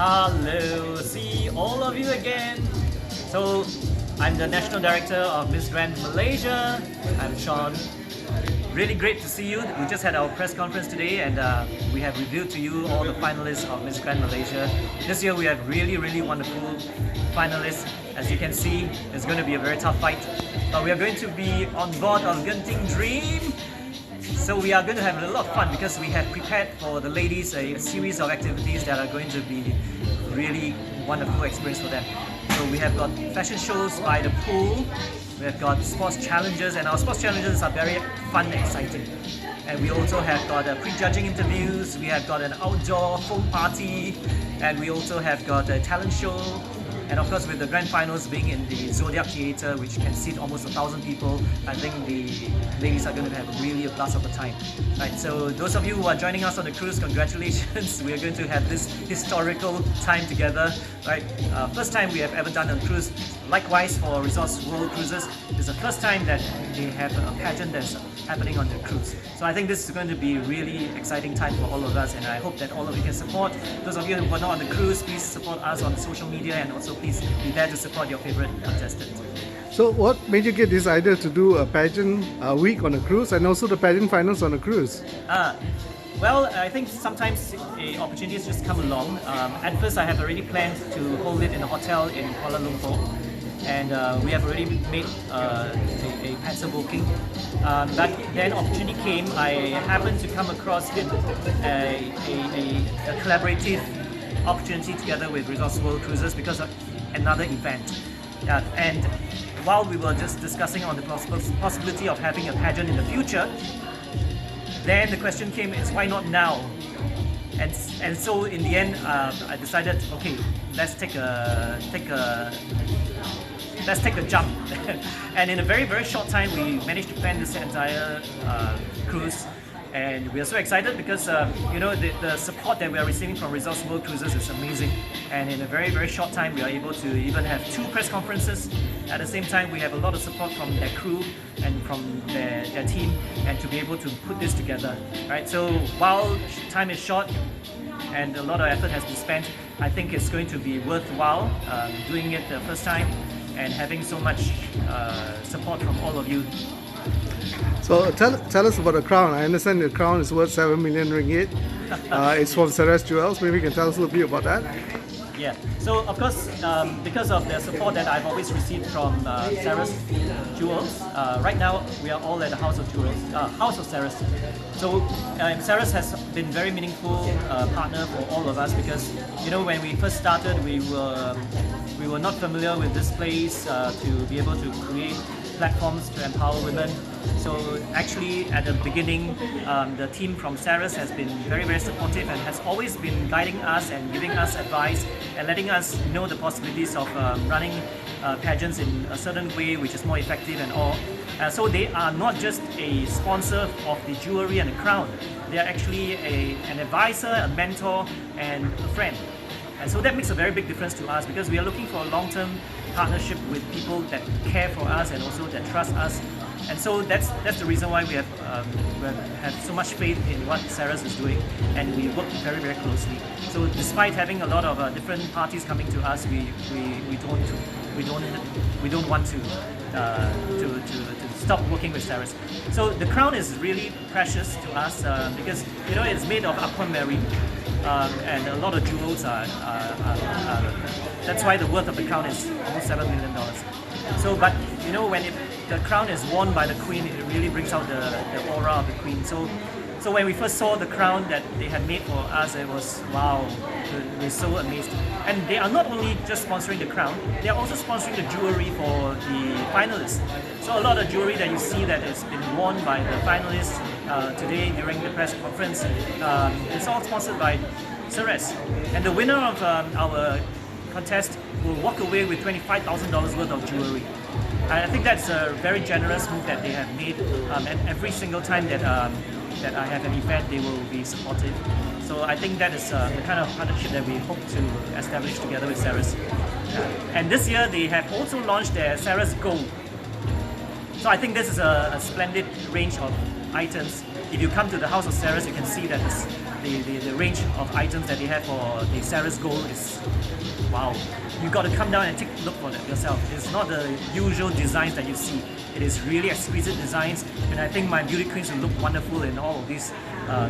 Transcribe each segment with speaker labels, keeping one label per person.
Speaker 1: Hello, see all of you again. So, I'm the National Director of Miss Grand Malaysia. I'm Sean. Really great to see you. We just had our press conference today and we have revealed to you all the finalists of Miss Grand Malaysia. This year we have really wonderful finalists. As you can see, it's going to be a very tough fight. But we are going to be on board of Genting Dream. So we are going to have a lot of fun because we have prepared for the ladies a series of activities that are going to be really wonderful experience for them. So we have got fashion shows by the pool, we have got sports challenges, and our sports challenges are very fun and exciting. And we also have got pre-judging interviews, we have got an outdoor foam party, and we also have got a talent show. And of course, with the grand finals being in the Zodiac Theatre, which can seat almost 1,000 people, I think the ladies are going to have really a blast of a time. Right, so those of you who are joining us on the cruise, congratulations. We are going to have this historical time together. Right, first time we have ever done a cruise. Likewise for Resorts World Cruises, it's the first time that they have a pageant that's happening on the cruise. So I think this is going to be a really exciting time for all of us, and I hope that all of you can support. Those of you who are not on the cruise, please support us on social media, and also please be there to support your favorite contestant.
Speaker 2: So what made you get this idea to do a pageant week on a cruise and also the pageant finals on a cruise?
Speaker 1: Well, I think sometimes opportunities just come along. At first I have already planned to hold it in a hotel in Kuala Lumpur, and we have already made a pencil booking. But then opportunity came. I happened to come across a collaborative opportunity together with Resorts World Cruises because of another event. And while we were just discussing on the possibility of having a pageant in the future, then the question came is why not now? And so in the end, I decided, okay, let's take a jump. And in a very short time, we managed to plan this entire cruise. And we are so excited because the support that we are receiving from Resorts World Cruises is amazing. And in a very short time, we are able to even have 2 press conferences. At the same time, we have a lot of support from their crew and from their team, and to be able to put this together. Right. So while time is short and a lot of effort has been spent, I think it's going to be worthwhile doing it the first time and having so much support from all of you.
Speaker 2: So tell us about the crown. I understand the crown is worth 7 million ringgit. It's from Sarah's Jewels. Maybe you can tell us a little bit about that.
Speaker 1: Yeah, so of course, because of the support that I've always received from Sarah's Jewels, right now we are all at the House of Jewels, House of Sarah's. So Sarah's has been very meaningful partner for all of us because when we first started, we were not familiar with this place to be able to create platforms to empower women. So actually at the beginning, the team from Sarah's has been very supportive and has always been guiding us and giving us advice and letting us know the possibilities of running pageants in a certain way which is more effective and all. So they are not just a sponsor of the jewelry and the crown. They are actually an advisor, a mentor, and a friend. And so that makes a very big difference to us because we are looking for a long-term partnership with people that care for us and also that trust us. And so that's the reason why we have so much faith in what Sarah's is doing, and we work very closely. So despite having a lot of different parties coming to us, we don't want to stop working with Sarah's. So the crown is really precious to us because it's made of aquamarine. And a lot of jewels are that's why the worth of the crown is almost $7 million. So, but when the crown is worn by the Queen, it really brings out the aura of the Queen. So when we first saw the crown that they had made for us, it was wow, we're so amazed. And they are not only just sponsoring the crown, they are also sponsoring the jewelry for the finalists. So a lot of jewelry that you see that has been worn by the finalists today during the press conference, it's all sponsored by Ceres. And the winner of our contest will walk away with $25,000 worth of jewelry. I think that's a very generous move that they have made, and every single time that I have an event, they will be supportive. So I think that is the kind of partnership that we hope to establish together with Sarah's. And this year they have also launched their Sarah's Gold. So I think this is a splendid range of items. If you come to the House of Sarah's, you can see that the range of items that they have for the Sarah's Gold is wow. You got to come down and take a look for that yourself. It's not the usual designs that you see. It is really exquisite designs, and I think my beauty queens will look wonderful in all of these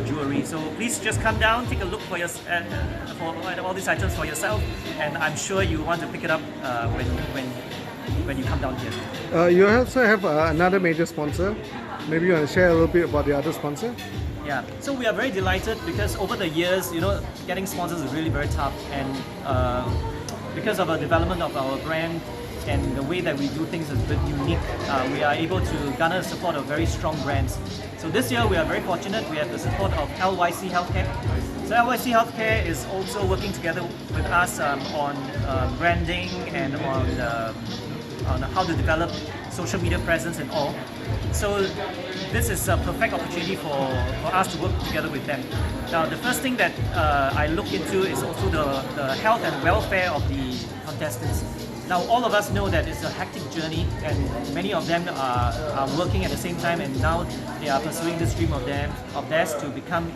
Speaker 1: jewelry. So please just come down, take a look for all these items for yourself, and I'm sure you want to pick it up when you come down here.
Speaker 2: You also have another major sponsor. Maybe you want to share a little bit about the other sponsor?
Speaker 1: Yeah, so we are very delighted because over the years, getting sponsors is really very tough, and because of our development of our brand and the way that we do things is a bit unique, we are able to garner the support of very strong brands. So this year we are very fortunate. We have the support of LYC Healthcare. So LYC Healthcare is also working together with us on branding and on how to develop social media presence and all. So this is a perfect opportunity for us to work together with them. Now the first thing that I look into is also the health and welfare of the contestants. Now all of us know that it's a hectic journey, and many of them are working at the same time, and now they are pursuing this dream of theirs to become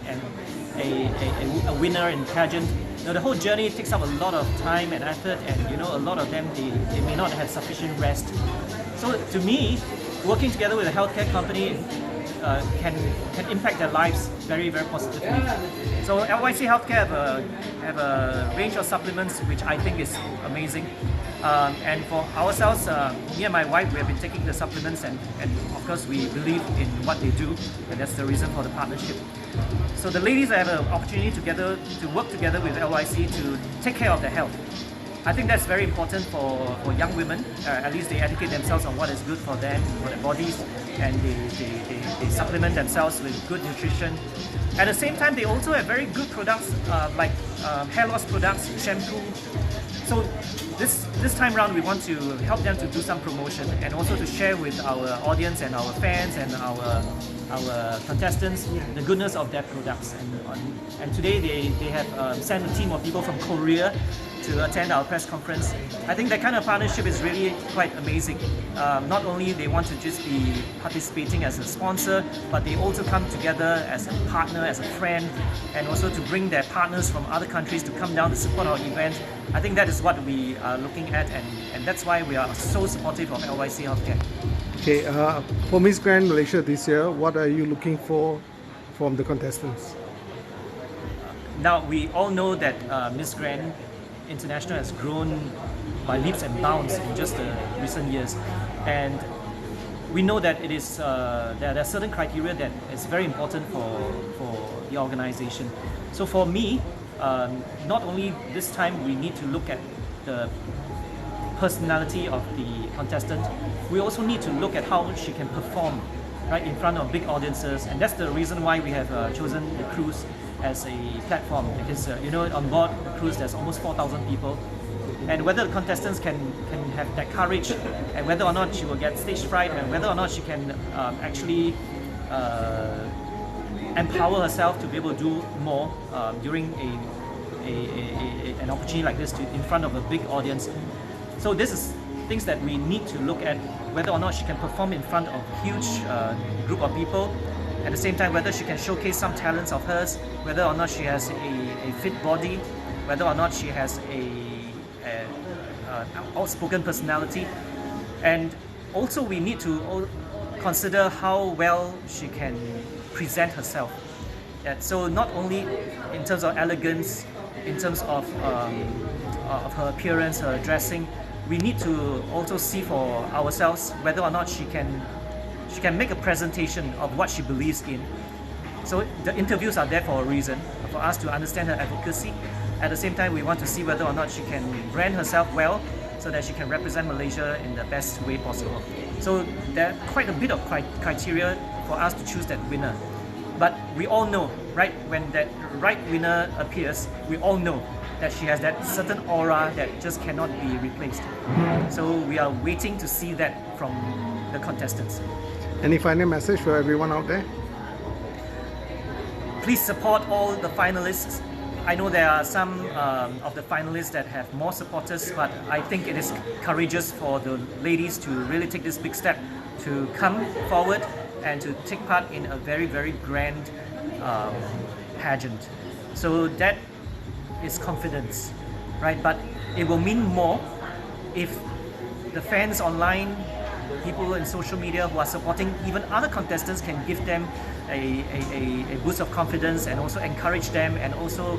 Speaker 1: a winner in pageant. Now the whole journey takes up a lot of time and effort, and a lot of them they may not have sufficient rest. So to me, working together with a healthcare company can impact their lives very, very positively. So LYC Healthcare have a range of supplements which I think is amazing. And for ourselves, me and my wife, we have been taking the supplements, and of course we believe in what they do, and that's the reason for the partnership. So the ladies have an opportunity to work together with LYC to take care of their health. I think that's very important for young women. At least they educate themselves on what is good for them, for their bodies, and they supplement themselves with good nutrition. At the same time, they also have very good products like hair loss products, shampoo. So this time round, we want to help them to do some promotion and also to share with our audience and our fans and our contestants the goodness of their products. And today they have sent a team of people from Korea to attend our press conference. I think that kind of partnership is really quite amazing. Not only they want to just be participating as a sponsor, but they also come together as a partner, as a friend, and also to bring their partners from other countries to come down to support our event. I think that is what we are looking at, and that's why we are so supportive of LYC Healthcare.
Speaker 2: Okay, for Miss Grand Malaysia this year, what are you looking for from the contestants?
Speaker 1: Now, we all know that Miss Grand International has grown by leaps and bounds in just the recent years, and we know that it is there are certain criteria that is very important for the organization. So for me, not only this time we need to look at the personality of the contestant, we also need to look at how she can perform right in front of big audiences, and that's the reason why we have chosen the cruise as a platform, because on board the cruise there's almost 4,000 people, and whether the contestants can have that courage, and whether or not she will get stage fright, and whether or not she can actually empower herself to be able to do more during an opportunity like this in front of a big audience. So this is things that we need to look at, whether or not she can perform in front of a huge group of people. At the same time, whether she can showcase some talents of hers, whether or not she has a fit body, whether or not she has an outspoken personality. And also we need to consider how well she can present herself. So not only in terms of elegance, in terms of her appearance, her dressing, we need to also see for ourselves whether or not she can make a presentation of what she believes in. So the interviews are there for a reason, for us to understand her advocacy. At the same time, we want to see whether or not she can brand herself well, so that she can represent Malaysia in the best way possible. So there are quite a bit of criteria for us to choose that winner. But we all know, right, when that right winner appears, we all know that she has that certain aura that just cannot be replaced. So we are waiting to see that from the contestants.
Speaker 2: Any final message for everyone out there?
Speaker 1: Please support all the finalists. I know there are some of the finalists that have more supporters, but I think it is courageous for the ladies to really take this big step to come forward and to take part in a very, very grand pageant. So that is confidence, right? But it will mean more if the fans online, people in social media who are supporting even other contestants can give them a boost of confidence and also encourage them and also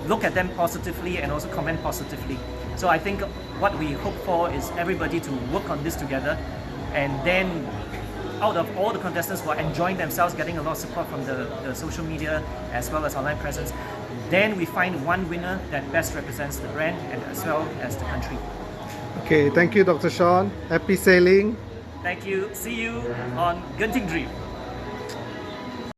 Speaker 1: look at them positively and also comment positively. So I think what we hope for is everybody to work on this together, and then out of all the contestants who are enjoying themselves, getting a lot of support from the social media as well as online presence, then we find one winner that best represents the brand and as well as the country.
Speaker 2: Okay, thank you, Dr. Sean. Happy sailing.
Speaker 1: Thank you. See you on Genting Dream.